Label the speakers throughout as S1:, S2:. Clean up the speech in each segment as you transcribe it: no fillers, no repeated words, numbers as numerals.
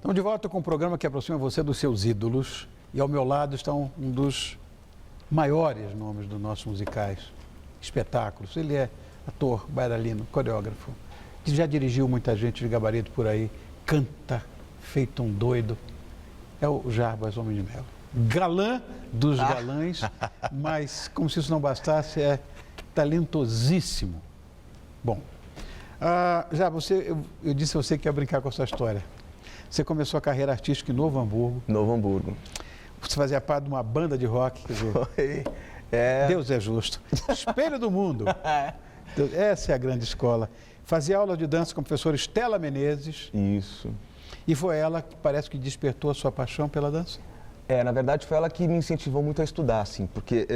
S1: Estamos de volta com um programa que aproxima você dos seus ídolos. E ao meu lado está um dos maiores nomes dos nossos musicais, espetáculos. Ele é ator, bailarino, coreógrafo, que já dirigiu muita gente de gabarito por aí, canta feito um doido. É o Jarbas Homem de Melo. Galã dos galãs, mas como se isso não bastasse, é talentosíssimo. Bom, já eu disse a você que ia brincar com a sua história. Você começou a carreira artística em Novo Hamburgo.
S2: Novo Hamburgo.
S1: Você fazia parte de uma banda de rock, quer dizer,
S2: Foi.
S1: Deus é justo. Espelho do mundo. Essa é a grande escola. Fazia aula de dança com a professora Estela Menezes.
S2: Isso.
S1: E foi ela que parece que despertou a sua paixão pela dança?
S2: Na verdade foi ela que me incentivou muito a estudar, assim, porque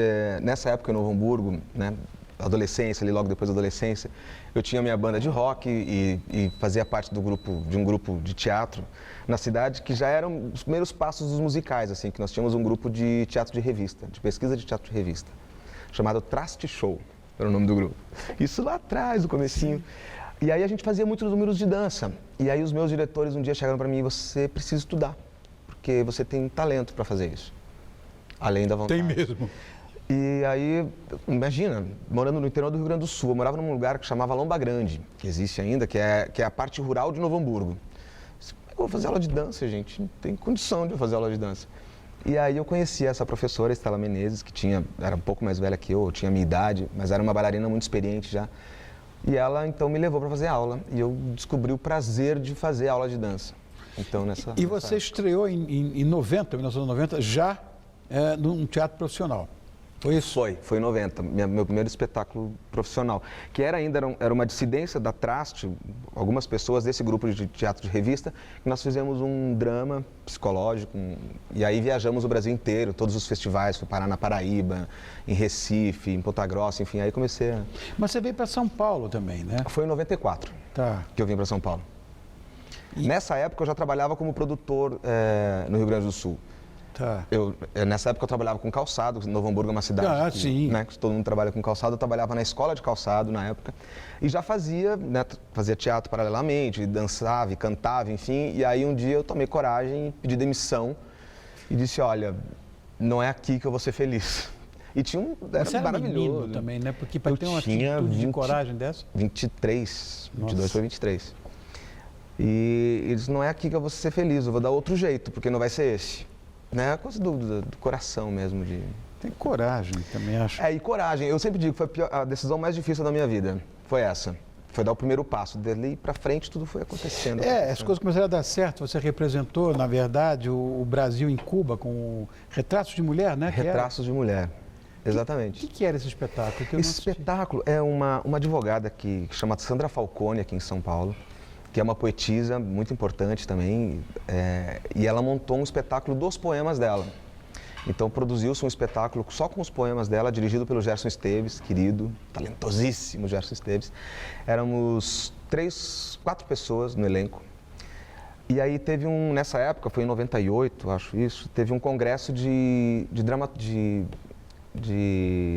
S2: nessa época em Novo Hamburgo, né, adolescência, ali logo depois da adolescência, eu tinha minha banda de rock e fazia parte de um grupo de teatro na cidade, que já eram os primeiros passos dos musicais, assim, que nós tínhamos um grupo de teatro de revista, de pesquisa de teatro de revista, chamado Traste Show, era o nome do grupo. Isso lá atrás, no comecinho. E aí a gente fazia muitos números de dança. E aí os meus diretores um dia chegaram para mim: você precisa estudar, porque você tem talento para fazer isso, além da vontade.
S1: Tem mesmo.
S2: E aí, imagina, morando no interior do Rio Grande do Sul, eu morava num lugar que chamava Lomba Grande, que existe ainda, que é a parte rural de Novo Hamburgo. Eu vou fazer aula de dança, gente, não tem condição de eu fazer aula de dança. E aí eu conheci essa professora, Estela Menezes, que era um pouco mais velha que eu, tinha a minha idade, mas era uma bailarina muito experiente já. E ela então me levou para fazer aula, e eu descobri o prazer de fazer aula de dança. Então,
S1: E você estreou em 1990, já num teatro profissional. Foi isso?
S2: Foi em 90, meu primeiro espetáculo profissional, que era uma dissidência da Traste, algumas pessoas desse grupo de teatro de revista, que nós fizemos um drama psicológico, e aí viajamos o Brasil inteiro, todos os festivais, fui parar na Paraíba, em Recife, em Ponta Grossa, enfim, aí comecei a...
S1: Mas você veio para São Paulo também, né?
S2: Foi em 94 que eu vim para São Paulo. Nessa época eu já trabalhava como produtor no Rio Grande do Sul. Nessa época eu trabalhava com calçado, Novo Hamburgo é uma cidade que todo mundo trabalha com calçado, eu trabalhava na escola de calçado na época e já fazia teatro paralelamente, dançava e cantava, enfim, e aí um dia eu tomei coragem, pedi demissão e disse: olha, não é aqui que eu vou ser feliz. E tinha era maravilhoso
S1: também, né? Porque para ter uma atitude de coragem dessa?
S2: 22 foi 23. E ele disse: não é aqui que eu vou ser feliz, eu vou dar outro jeito, porque não vai ser esse. É coisa do coração mesmo.
S1: Tem coragem também, acho.
S2: E coragem. Eu sempre digo que foi a decisão mais difícil da minha vida. Foi essa. Foi dar o primeiro passo. Dali para frente tudo foi acontecendo.
S1: As coisas começaram a dar certo. Você representou, na verdade, o Brasil em Cuba com Retratos de Mulher, né?
S2: Retratos de Mulher. Exatamente.
S1: O que era esse espetáculo?
S2: Esse espetáculo é uma advogada que chama Sandra Falcone, aqui em São Paulo, que é uma poetisa muito importante também, e ela montou um espetáculo dos poemas dela. Então produziu-se um espetáculo só com os poemas dela, dirigido pelo Gerson Esteves, querido, talentosíssimo Gerson Esteves. Éramos 4 pessoas no elenco. E aí teve nessa época, foi em 98, acho isso, teve um congresso de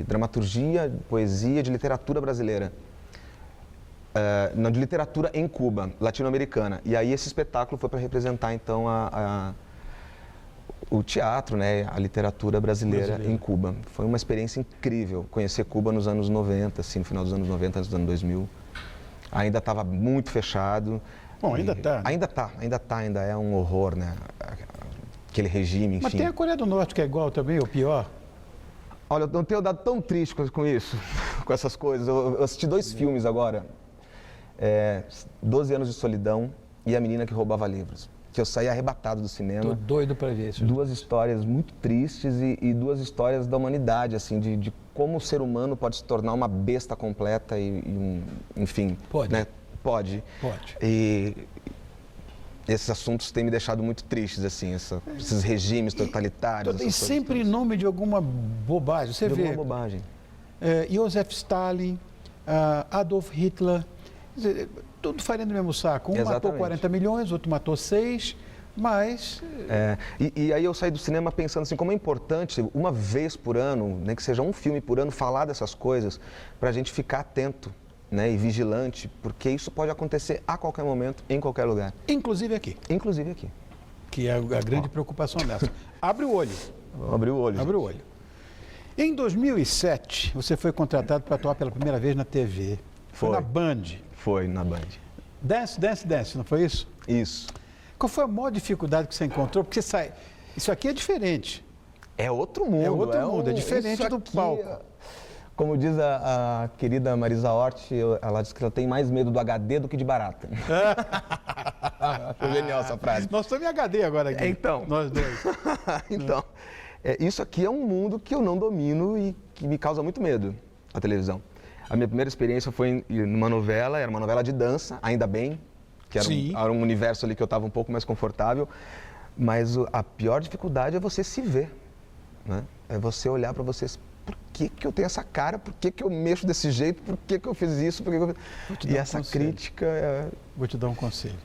S2: dramaturgia, poesia, de literatura brasileira. Não, de literatura em Cuba, latino-americana. E aí esse espetáculo foi para representar então o teatro, né, a literatura brasileira em Cuba. Foi uma experiência incrível conhecer Cuba nos anos 90, assim, no final dos anos 90, antes dos anos 2000. Ainda estava muito fechado.
S1: Bom, ainda está.
S2: Ainda é um horror, né, aquele regime, enfim.
S1: Mas tem a Coreia do Norte que é igual também, ou pior?
S2: Olha, eu não tenho dado tão triste com isso, com essas coisas. Eu assisti 2 filmes agora. 12 anos de solidão e A Menina que Roubava Livros, que eu saí arrebatado do cinema.
S1: Tô doido para ver isso.
S2: 2 histórias muito tristes e 2 histórias da humanidade, assim, de como o ser humano pode se tornar uma besta completa enfim.
S1: Pode.
S2: Né? Pode. E esses assuntos têm me deixado muito tristes, assim, esses regimes totalitários.
S1: E sempre em nome de alguma bobagem. Você vê.
S2: Alguma bobagem.
S1: Joseph Stalin, Adolf Hitler. Tudo farinha do mesmo saco. Um
S2: Exatamente.
S1: matou 40 milhões, outro matou 6, mas...
S2: E aí eu saí do cinema pensando assim, como é importante, uma vez por ano, nem que seja um filme por ano, falar dessas coisas, para a gente ficar atento, né, e vigilante, porque isso pode acontecer a qualquer momento, em qualquer lugar.
S1: Inclusive aqui.
S2: Inclusive aqui.
S1: que é a grande preocupação dessa. Abre o olho.
S2: Abre o olho.
S1: Abre o olho. Em 2007, você foi contratado para atuar pela primeira vez na TV. Foi na Band.
S2: Foi na Band.
S1: Dance, Dance, Dance, não foi isso?
S2: Isso.
S1: Qual foi a maior dificuldade que você encontrou? Porque você sai... Isso aqui é diferente.
S2: É outro mundo.
S1: É outro mundo, é diferente do palco.
S2: Como diz a querida Marisa Hort, ela diz que ela tem mais medo do HD do que de barata. Foi genial essa frase.
S1: Nós estamos em HD agora aqui.
S2: Então.
S1: Nós dois.
S2: Então, isso aqui é um mundo que eu não domino e que me causa muito medo, a televisão. A minha primeira experiência foi numa novela, era uma novela de dança, ainda bem, que era um universo ali que eu estava um pouco mais confortável, mas a pior dificuldade é você se ver, né? É você olhar para você, por que eu tenho essa cara, por que eu mexo desse jeito, por que eu fiz isso, E essa crítica é...
S1: Vou te dar um conselho.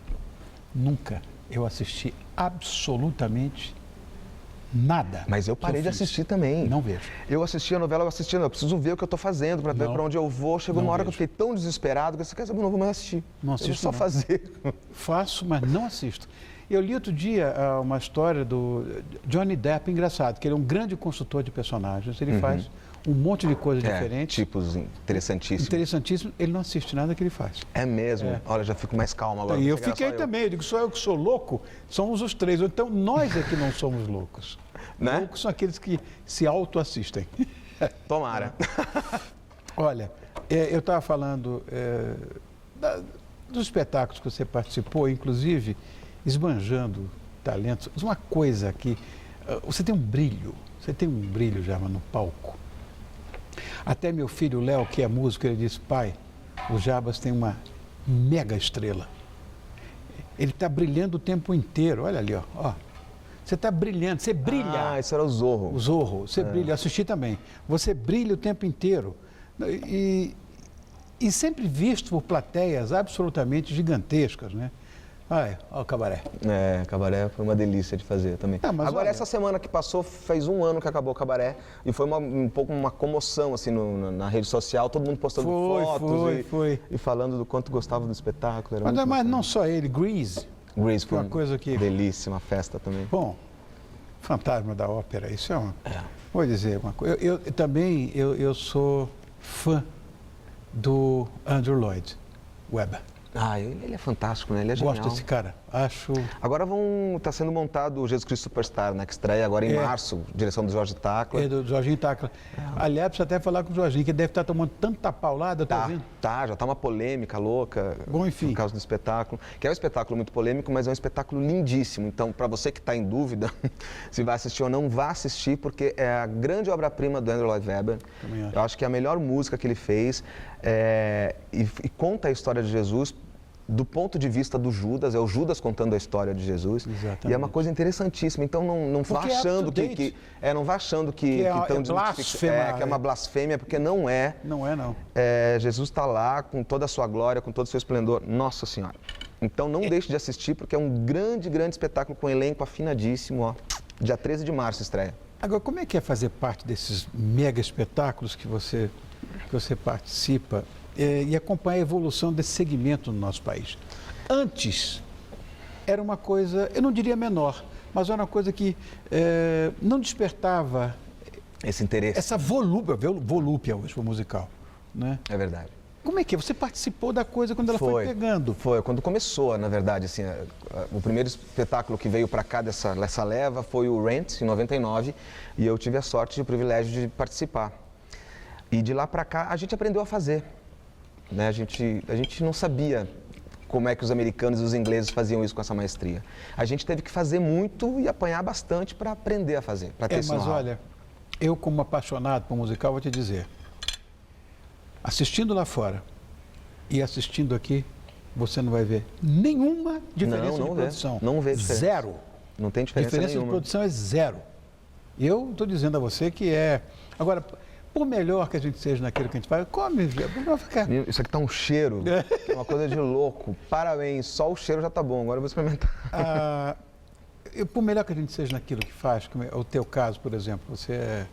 S1: Nunca eu assisti absolutamente nada.
S2: Mas eu parei de assistir também.
S1: Não vejo.
S2: Eu assisti a novela, eu preciso ver o que eu estou fazendo, para ver para onde eu vou. Chegou uma hora que eu fiquei tão desesperado que você quer saber, não vou mais assistir.
S1: Não assisto,
S2: eu vou só fazer.
S1: Faço, mas não assisto. Eu li outro dia uma história do Johnny Depp, engraçado, que ele é um grande consultor de personagens. Ele faz um monte de coisas diferentes.
S2: Tipos interessantíssimos.
S1: Interessantíssimo. Ele não assiste nada que ele faz.
S2: É mesmo? Olha, já fico mais calmo agora.
S1: E eu fiquei também. Eu digo, só eu que sou louco? Somos os três. Então, nós é que não somos loucos.
S2: Né?
S1: Loucos são aqueles que se autoassistem.
S2: Tomara.
S1: Olha, eu estava falando dos espetáculos que você participou, inclusive esbanjando talentos. Uma coisa que você tem um brilho já no palco. Até meu filho Léo, que é músico, ele disse: pai, o Jabas tem uma mega estrela. Ele está brilhando o tempo inteiro. Olha ali, ó. Você está brilhando, você brilha.
S2: Ah, isso era o Zorro.
S1: O Zorro, você brilha, eu assisti também. Você brilha o tempo inteiro. E sempre visto por plateias absolutamente gigantescas, né? Ó o Cabaré.
S2: Cabaré foi uma delícia de fazer também. Agora, olha, essa semana que passou, fez 1 ano que acabou o Cabaré e foi um pouco uma comoção, assim, na rede social, todo mundo postando fotos e falando do quanto gostava do espetáculo.
S1: Mas não só ele, Grease
S2: foi
S1: uma coisa que...
S2: delícia, uma festa também.
S1: Bom, Fantasma da Ópera, isso é uma... Vou dizer uma coisa, eu sou fã do Andrew Lloyd Webber.
S2: Ele é fantástico, né? Ele é genial.
S1: Gosto desse cara, acho...
S2: Agora tá sendo montado o Jesus Cristo Superstar, né? Que estreia agora em março, direção do Jorge Tacla.
S1: Do Jorginho Tacla. Aliás, precisa até falar com o Jorginho, que ele deve estar tomando tanta paulada, ouvindo.
S2: Já tá uma polêmica louca.
S1: Bom, enfim.
S2: Por causa do espetáculo. Que é um espetáculo muito polêmico, mas é um espetáculo lindíssimo. Então, para você que está em dúvida se vai assistir ou não, vá assistir, porque é a grande obra-prima do Andrew Lloyd Webber. Eu acho que é a melhor música que ele fez. E conta a história de Jesus do ponto de vista do Judas, é o Judas contando a história de Jesus.
S1: Exatamente.
S2: E é uma coisa interessantíssima. Então não vá achando não vá achando que é uma blasfêmia, porque não é.
S1: Não é, não.
S2: Jesus está lá com toda a sua glória, com todo o seu esplendor. Nossa Senhora. Então não deixe de assistir, porque é um grande, grande espetáculo com um elenco afinadíssimo. Ó. Dia 13 de março estreia.
S1: Agora, como é que é fazer parte desses mega espetáculos que você participa e acompanhar a evolução desse segmento no nosso país? Antes, era uma coisa, eu não diria menor, mas era uma coisa que não despertava
S2: esse interesse.
S1: Essa volúpia hoje para o musical, né?
S2: É verdade.
S1: Como é que é? Você participou da coisa quando ela foi pegando?
S2: Foi, quando começou, na verdade, assim, o primeiro espetáculo que veio para cá dessa leva foi o Rent, em 99, e eu tive a sorte e o privilégio de participar. E de lá para cá, a gente aprendeu a fazer. Né? A gente não sabia como é que os americanos e os ingleses faziam isso com essa maestria. A gente teve que fazer muito e apanhar bastante para aprender a fazer, para ter esse know-how.
S1: Mas olha, eu como apaixonado por musical, vou te dizer, assistindo lá fora e assistindo aqui, você não vai ver nenhuma diferença de produção.
S2: Não vê diferença.
S1: Zero.
S2: Não tem diferença nenhuma.
S1: A diferença de produção é zero. Eu estou dizendo a você que é... Agora, por melhor que a gente seja naquilo que a gente faz, come, não ficar...
S2: Isso aqui tá um cheiro, é uma coisa de louco. Parabéns, só o cheiro já tá bom, agora eu vou experimentar.
S1: Por melhor que a gente seja naquilo que faz, como é o teu caso, por exemplo, você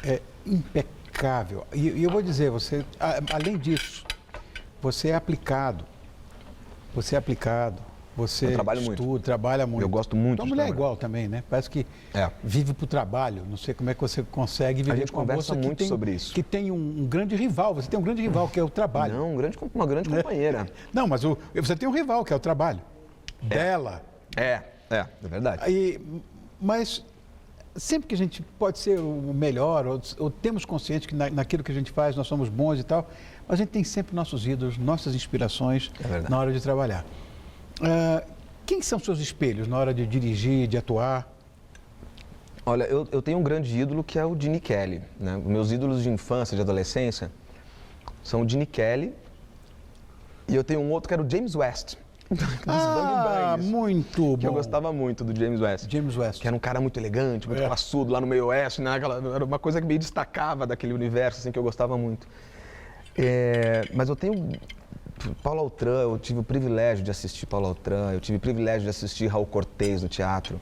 S1: é impecável. E eu vou dizer, você, além disso, você é aplicado. Você
S2: Eu trabalho
S1: estuda,
S2: muito.
S1: trabalha muito.
S2: Eu gosto muito
S1: Tua
S2: de
S1: mulher é
S2: trabalhar.
S1: igual também, né? Parece que
S2: É.
S1: vive pro trabalho. Não sei como é que você consegue viver
S2: gente
S1: com uma
S2: conversa
S1: moça que
S2: muito
S1: tem,
S2: sobre isso.
S1: que tem um grande rival. Você tem um grande rival, que é o trabalho.
S2: Não, uma grande companheira.
S1: Não, mas você tem um rival, que é o trabalho. Dela.
S2: É verdade.
S1: Mas sempre que a gente pode ser o melhor, ou temos consciente que naquilo que a gente faz nós somos bons e tal, mas a gente tem sempre nossos ídolos, nossas inspirações na hora de trabalhar. Quem são seus espelhos na hora de dirigir, de atuar?
S2: Olha, eu tenho um grande ídolo que é o Gene Kelly. Né? Meus ídolos de infância, de adolescência, são o Gene Kelly e eu tenho um outro que era o James West.
S1: Muito bom.
S2: Que eu gostava muito do James West.
S1: James West.
S2: Que era um cara muito elegante, muito classudo lá no meio oeste, né? Era uma coisa que me destacava daquele universo, assim, que eu gostava muito. Mas eu tenho Paulo Autran, eu tive o privilégio de assistir Paulo Autran, eu tive o privilégio de assistir Raul Cortez no teatro.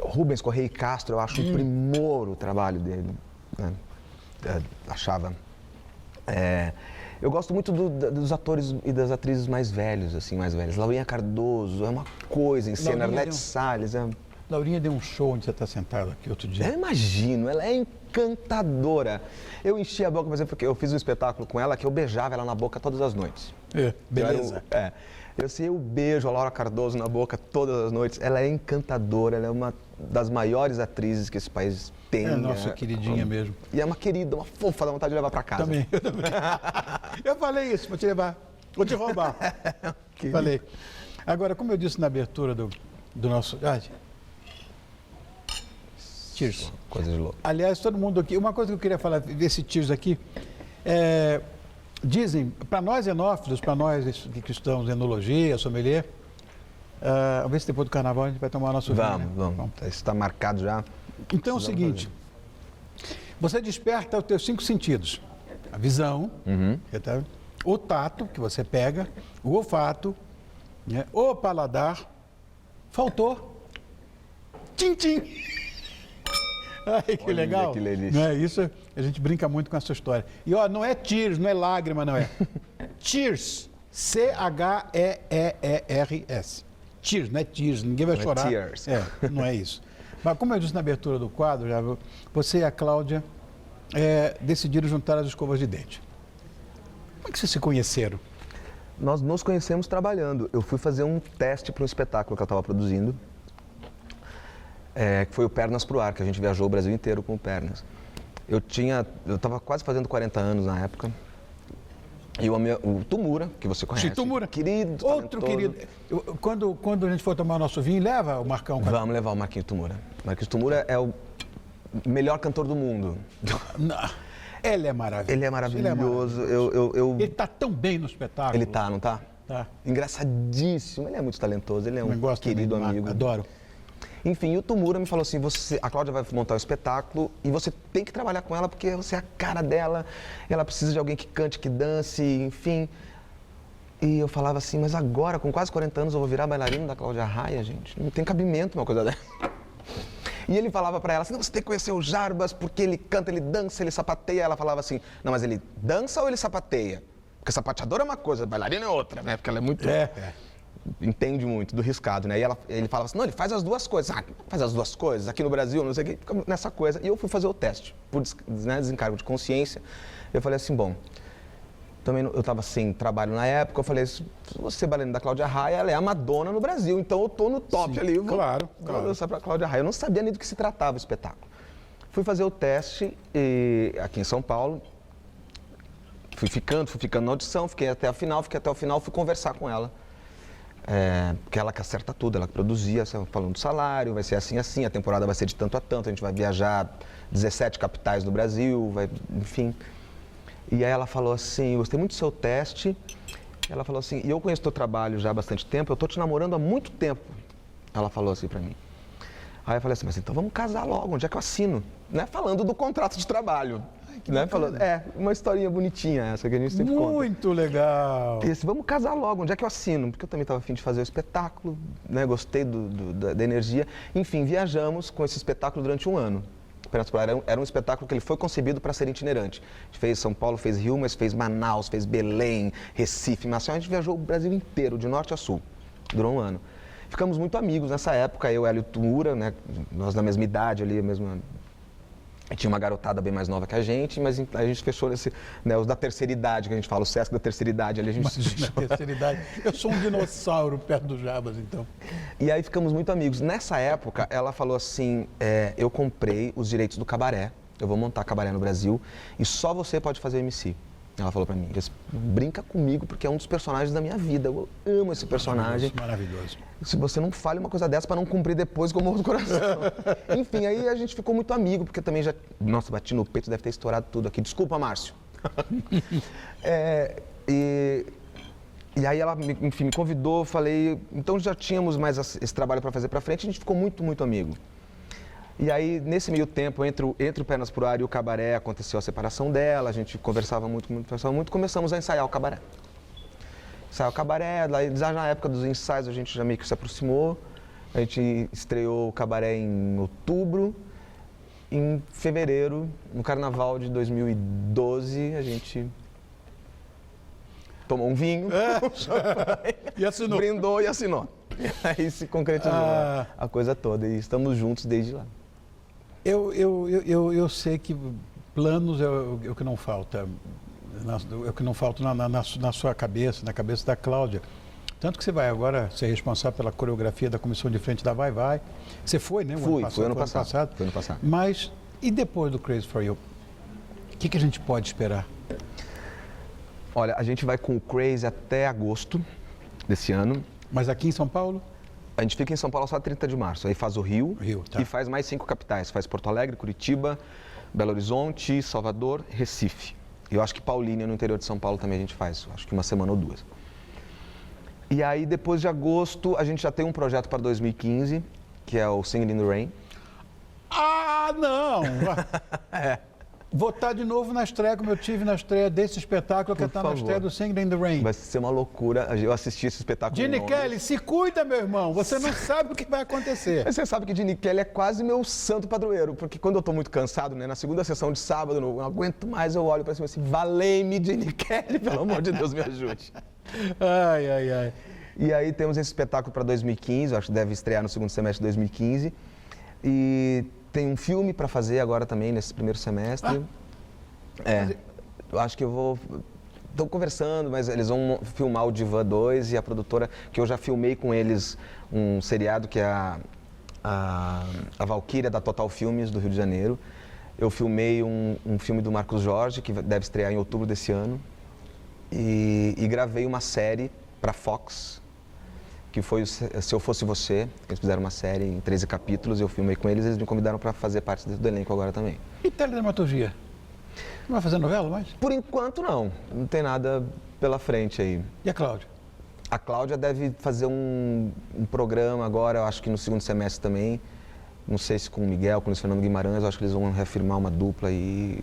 S2: Rubens Correia e Castro, eu acho um primor o trabalho dele. Né? Achava. Eu gosto muito dos atores e das atrizes mais velhos, assim, mais velhas. Laurinha Cardoso é uma coisa em cena, Arlete Salles.
S1: Laurinha deu um show onde você está sentado aqui outro dia.
S2: Eu imagino, ela é encantadora. Eu enchi a boca, por exemplo, porque eu fiz um espetáculo com ela que eu beijava ela na boca todas as noites.
S1: Beleza.
S2: Eu beijo a Laura Cardoso na boca todas as noites. Ela é encantadora, ela é uma das maiores atrizes que esse país tem.
S1: É nossa queridinha mesmo.
S2: E é uma querida, uma fofa, dá vontade de levar pra casa.
S1: Eu também. Eu falei isso, vou te levar, vou te roubar. Falei. Agora, como eu disse na abertura do nosso... Cheers.
S2: Coisa de louco.
S1: Aliás, todo mundo aqui... Uma coisa que eu queria falar desse cheers aqui, dizem, para nós enófilos, para nós que estamos em enologia, sommelier, vamos ver se depois do carnaval a gente vai tomar nosso vinho.
S2: Vamos. Isso está marcado já.
S1: Então é o seguinte, você desperta os teus 5 sentidos. A visão, o tato, que você pega, o olfato, né, o paladar. Faltou. Tim-tim. Ai, que legal.
S2: Que delícia.
S1: Não é isso? A gente brinca muito com essa história. E ó, não é tears, não é lágrima, não é. Cheers. C-H-E-E-E-R-S. Cheers, não é tears, ninguém vai chorar.
S2: Tears.
S1: Não é isso. Mas como eu disse na abertura do quadro, você e a Cláudia decidiram juntar as escovas de dente. Como é que vocês se conheceram?
S2: Nós nos conhecemos trabalhando. Eu fui fazer um teste para um espetáculo que eu estava produzindo, que foi o Pernas pro Ar, que a gente viajou o Brasil inteiro com o Pernas. Eu estava quase fazendo 40 anos na época. E o Tumura, que você conhece.
S1: Tumura.
S2: Querido,
S1: outro
S2: talentoso.
S1: querido. Quando a gente for tomar nosso vinho, leva o Marcão.
S2: Vamos levar o Marquinhos Tumura. Marquinhos Tumura é o melhor cantor do mundo.
S1: Ele é maravilhoso.
S2: Ele é maravilhoso.
S1: Ele está tão bem no espetáculo.
S2: Ele tá, não tá?
S1: Tá.
S2: Engraçadíssimo. Ele é muito talentoso. Ele é um querido amigo.
S1: Adoro.
S2: Enfim, e o Tumura me falou assim, a Cláudia vai montar o espetáculo e você tem que trabalhar com ela porque você é a cara dela, ela precisa de alguém que cante, que dance, enfim. E eu falava assim, mas agora, com quase 40 anos, eu vou virar bailarino da Cláudia Raia, gente? Não tem cabimento uma coisa dessa. E ele falava pra ela assim, não, você tem que conhecer o Jarbas porque ele canta, ele dança, ele sapateia. Ela falava assim, não, mas ele dança ou ele sapateia? Porque sapateador é uma coisa, bailarina é outra, né? Porque ela é muito... Entende muito do riscado, né? E ele falava assim, não, ele faz as duas coisas. Faz as duas coisas, aqui no Brasil, não sei o quê, fica nessa coisa. E eu fui fazer o teste, por desencargo de consciência. Eu falei assim, bom, também eu estava sem trabalho na época, eu falei, se você é bailarina da Cláudia Raia, ela é a Madonna no Brasil, então eu tô no top ali.
S1: Claro.
S2: Vou dançar pra Cláudia Raia. Eu não sabia nem do que se tratava o espetáculo. Fui fazer o teste aqui em São Paulo, fui ficando na audição, fiquei até o final, fui conversar com ela. Porque ela que acerta tudo, ela que produzia, falando do salário, vai ser assim, a temporada vai ser de tanto a tanto, a gente vai viajar 17 capitais do Brasil, enfim. E aí ela falou assim, gostei muito do seu teste, ela falou assim, e eu conheço teu trabalho já há bastante tempo, eu tô te namorando há muito tempo, ela falou assim pra mim. Aí eu falei assim, mas então vamos casar logo, onde é que eu assino? Né? Falando do contrato de trabalho. Né? Falando, uma historinha bonitinha essa que a gente sempre conta.
S1: Muito legal.
S2: E assim, vamos casar logo, onde é que eu assino? Porque eu também estava a fim de fazer o espetáculo, né? Gostei da energia. Enfim, viajamos com esse espetáculo durante um ano. Pernas pro Ar era um espetáculo que ele foi concebido para ser itinerante. A gente fez São Paulo, fez Rio, mas fez Manaus, fez Belém, Recife, Maceió. A gente viajou o Brasil inteiro, de norte a sul. Durou um ano. Ficamos muito amigos nessa época, eu e Hélio Tumura, né? Nós da mesma idade ali, a mesma... Tinha uma garotada bem mais nova que a gente, mas a gente fechou nesse, né, os da terceira idade, que a gente fala, o Sesc da terceira idade, ali a gente se
S1: Imagina,
S2: fechou.
S1: terceira idade. Eu sou um dinossauro perto do Jabas, então.
S2: E aí ficamos muito amigos. Nessa época, ela falou assim, eu comprei os direitos do cabaré, eu vou montar cabaré no Brasil, e só você pode fazer MC. Ela falou pra mim, brinca comigo, porque é um dos personagens da minha vida, eu amo esse personagem.
S1: Maravilhoso.
S2: Se você não fale uma coisa dessa para não cumprir depois que eu morro do coração. Enfim, aí a gente ficou muito amigo, porque também já... Nossa, bati no peito, deve ter estourado tudo aqui. Desculpa, Márcio. E aí ela, enfim, me convidou, falei... Então já tínhamos mais esse trabalho para fazer para frente, a gente ficou muito, muito amigo. E aí, nesse meio tempo, entre o Pernas pro Ar e o cabaré, aconteceu a separação dela, a gente conversava muito, começamos a ensaiar o cabaré. Ensaiar o cabaré, já na época dos ensaios a gente já meio que se aproximou, a gente estreou o cabaré em outubro, em fevereiro, no carnaval de 2012, a gente tomou um vinho,
S1: e assinou.
S2: Brindou e assinou. E aí se concretizou a coisa toda e estamos juntos desde lá.
S1: Eu sei que planos é o que não falta, é o que não falta na sua cabeça, na cabeça da Cláudia. Tanto que você vai agora ser responsável pela coreografia da comissão de frente da Vai Vai. Você foi, né?
S2: Fui ano passado.
S1: Mas, e depois do Crazy for You? O que a gente pode esperar?
S2: Olha, a gente vai com o Crazy até agosto desse ano.
S1: Mas aqui em São Paulo?
S2: A gente fica em São Paulo só 30 de março, aí faz o Rio
S1: tá.
S2: E faz mais 5 capitais, faz Porto Alegre, Curitiba, Belo Horizonte, Salvador, Recife. E eu acho que Paulínia, no interior de São Paulo, também a gente faz, acho que uma semana ou duas. E aí, depois de agosto, a gente já tem um projeto para 2015, que é o Singing in the Rain.
S1: Ah, não! Vou estar de novo na estreia, como eu tive na estreia desse espetáculo, que está na estreia do Singing in the Rain.
S2: Vai ser uma loucura. Eu assisti esse espetáculo.
S1: Gene Kelly, se cuida, meu irmão. Você não sabe o que vai acontecer.
S2: Mas você sabe que Gene Kelly é quase meu santo padroeiro, porque quando eu estou muito cansado, né, na segunda sessão de sábado, eu não aguento mais, eu olho para cima assim, valei-me, Gene Kelly, pelo amor de Deus, me ajude.
S1: Ai.
S2: E aí temos esse espetáculo para 2015, eu acho que deve estrear no segundo semestre de 2015. E tem um filme para fazer agora também, nesse primeiro semestre. Eu acho que eu vou... Estou conversando, mas eles vão filmar o Divã 2 e a produtora, que eu já filmei com eles um seriado que é a Valquíria da Total Filmes, do Rio de Janeiro. Eu filmei um filme do Marcos Jorge, que deve estrear em outubro desse ano. E gravei uma série para Fox, que foi Se Eu Fosse Você. Eles fizeram uma série em 13 capítulos, eu filmei com eles, eles me convidaram para fazer parte do elenco agora também.
S1: E teledramaturgia? Não vai fazer novela mais?
S2: Por enquanto não tem nada pela frente aí.
S1: E a Cláudia?
S2: A Cláudia deve fazer um programa agora, eu acho que no segundo semestre também. Não sei se com o Miguel, com o Luiz Fernando Guimarães, eu acho que eles vão reafirmar uma dupla e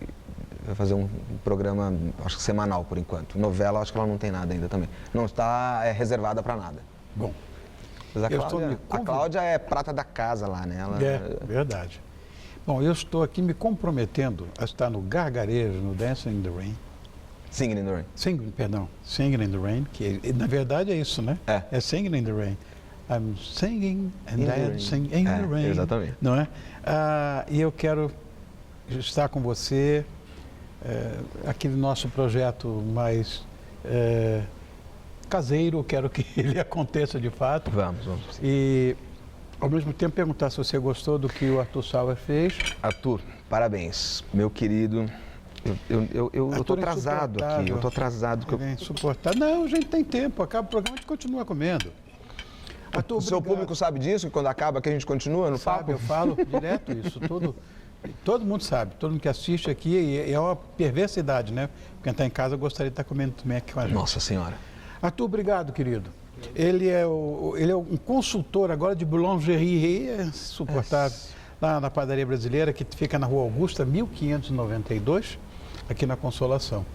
S2: vai fazer um programa, acho que semanal por enquanto. Novela, acho que ela não tem nada ainda também. Não está reservada para nada.
S1: Bom,
S2: mas a Cláudia é prata da casa lá, né?
S1: Verdade. Bom, eu estou aqui me comprometendo a estar no Gargarejo, no Dancing in the Rain.
S2: Singing in the Rain.
S1: Singing in the Rain, que na verdade é isso, né? É Singing in the Rain. I'm singing and dancing in the rain.
S2: Exatamente.
S1: Não é? E eu quero estar com você, aquele nosso projeto mais caseiro, quero que ele aconteça de fato.
S2: Vamos.
S1: E, ao mesmo tempo, perguntar se você gostou do que o Arthur Sauer fez.
S2: Arthur, parabéns, meu querido. Eu tô atrasado aqui, eu tô atrasado.
S1: É insuportável. Não, a gente tem tempo, acaba o programa, a gente continua comendo. Arthur,
S2: o seu público sabe disso, que quando acaba aqui a gente continua no papo?
S1: Eu falo direto isso, todo mundo sabe, todo mundo que assiste aqui, e é uma perversidade, né? Quem está em casa gostaria de estar comendo também aqui com a gente.
S2: Nossa Senhora.
S1: Arthur, obrigado, querido. Ele é um consultor agora de boulangerie, é insuportável, lá na Padaria Brasileira, que fica na Rua Augusta, 1592, aqui na Consolação.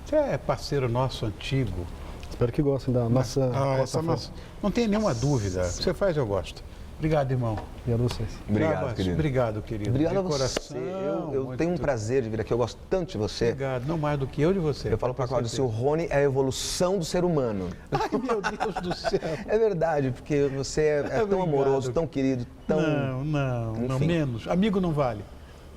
S1: Você é parceiro nosso antigo.
S3: Espero que gostem da massa.
S1: Essa massa. Não tem nenhuma dúvida. Você faz, eu gosto. Obrigado, irmão.
S3: Obrigado a vocês.
S2: Obrigado,
S1: Jarbas,
S2: querido.
S1: Obrigado, querido.
S2: Obrigado
S1: de
S2: a você.
S1: coração.
S2: Eu tenho um prazer de vir aqui, eu gosto tanto de você.
S1: Obrigado, não mais do que eu de você.
S2: Eu falo para a Cláudia, se o Rony é a evolução do ser humano.
S1: Ai, meu Deus do céu.
S2: É verdade, porque você é tão
S1: Obrigado.
S2: amoroso, tão querido, tão...
S1: Não,
S2: Enfim.
S1: menos. Amigo não vale.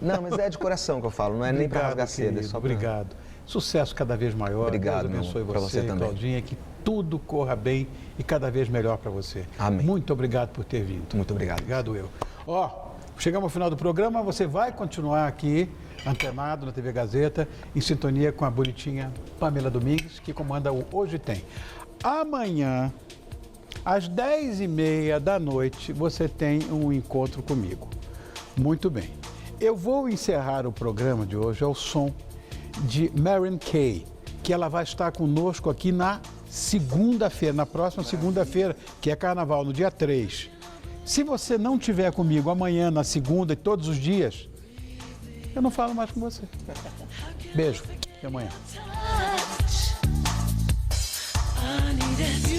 S2: Não, mas é de coração que eu falo, não é nem para rasgar cedo. É
S1: querido,
S2: só pra...
S1: obrigado. Sucesso cada vez maior.
S2: Obrigado,
S1: Deus abençoe
S2: meu irmão, pra
S1: você,
S2: você também.
S1: Claudinha, que tudo corra bem e cada vez melhor para você.
S2: Amém.
S1: Muito obrigado por ter vindo.
S2: Muito obrigado.
S1: Obrigado eu. Ó, chegamos ao final do programa, você vai continuar aqui, antenado na TV Gazeta, em sintonia com a bonitinha Pamela Domingues, que comanda o Hoje Tem. Amanhã, às 10h30 da noite, você tem um encontro comigo. Muito bem. Eu vou encerrar o programa de hoje ao som de Mary Kay, que ela vai estar conosco aqui na segunda-feira, na próxima segunda-feira, que é carnaval, no dia 3. Se você não estiver comigo amanhã, na segunda e todos os dias, eu não falo mais com você. Beijo. Até amanhã.
S4: I need it.